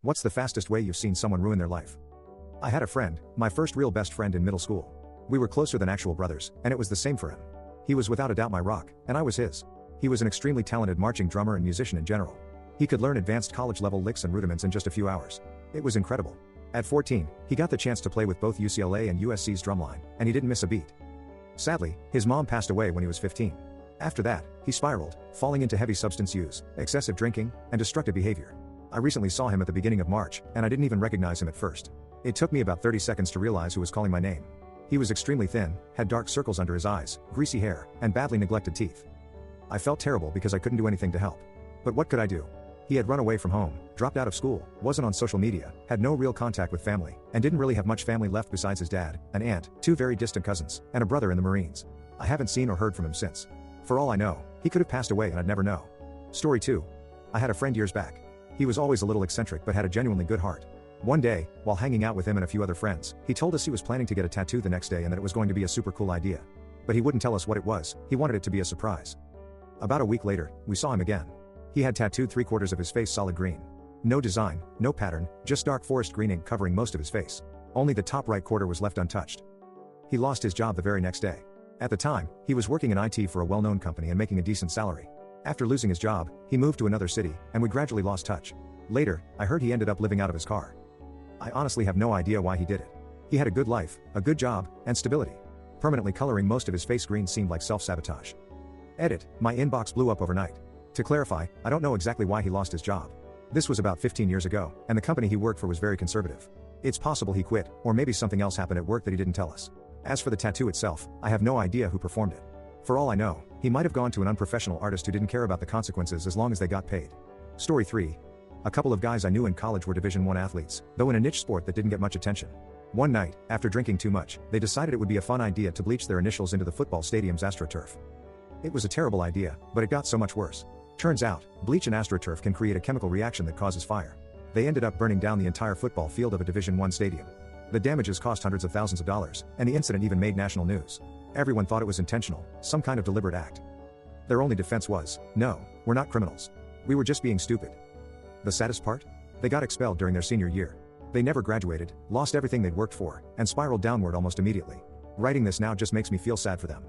What's the fastest way you've seen someone ruin their life? I had a friend, my first real best friend in middle school. We were closer than actual brothers, and it was the same for him. He was without a doubt my rock, and I was his. He was an extremely talented marching drummer and musician in general. He could learn advanced college-level licks and rudiments in just a few hours. It was incredible. At 14, he got the chance to play with both UCLA and USC's drumline, and he didn't miss a beat. Sadly, his mom passed away when he was 15. After that, he spiraled, falling into heavy substance use, excessive drinking, and destructive behavior. I recently saw him at the beginning of March, and I didn't even recognize him at first. It took me about 30 seconds to realize who was calling my name. He was extremely thin, had dark circles under his eyes, greasy hair, and badly neglected teeth. I felt terrible because I couldn't do anything to help. But what could I do? He had run away from home, dropped out of school, wasn't on social media, had no real contact with family, and didn't really have much family left besides his dad, an aunt, two very distant cousins, and a brother in the Marines. I haven't seen or heard from him since. For all I know, he could have passed away and I'd never know. Story 2. I had a friend years back. He was always a little eccentric but had a genuinely good heart. One day, while hanging out with him and a few other friends, he told us he was planning to get a tattoo the next day and that it was going to be a super cool idea. But he wouldn't tell us what it was, he wanted it to be a surprise. About a week later, we saw him again. He had tattooed 3/4 of his face solid green. No design, no pattern, just dark forest green ink covering most of his face. Only the top right quarter was left untouched. He lost his job the very next day. At the time, he was working in IT for a well-known company and making a decent salary. After losing his job, he moved to another city, and we gradually lost touch. Later, I heard he ended up living out of his car. I honestly have no idea why he did it. He had a good life, a good job, and stability. Permanently coloring most of his face green seemed like self-sabotage. Edit, my inbox blew up overnight. To clarify, I don't know exactly why he lost his job. This was about 15 years ago, and the company he worked for was very conservative. It's possible he quit, or maybe something else happened at work that he didn't tell us. As for the tattoo itself, I have no idea who performed it. For all I know, he might have gone to an unprofessional artist who didn't care about the consequences as long as they got paid. Story 3. A couple of guys I knew in college were Division I athletes, though in a niche sport that didn't get much attention. One night, after drinking too much, they decided it would be a fun idea to bleach their initials into the football stadium's AstroTurf. It was a terrible idea, but it got so much worse. Turns out, bleach and AstroTurf can create a chemical reaction that causes fire. They ended up burning down the entire football field of a Division I stadium. The damages cost hundreds of thousands of dollars, and the incident even made national news. Everyone thought it was intentional, some kind of deliberate act. Their only defense was, no, we're not criminals. We were just being stupid. The saddest part? They got expelled during their senior year. They never graduated, lost everything they'd worked for, and spiraled downward almost immediately. Writing this now just makes me feel sad for them.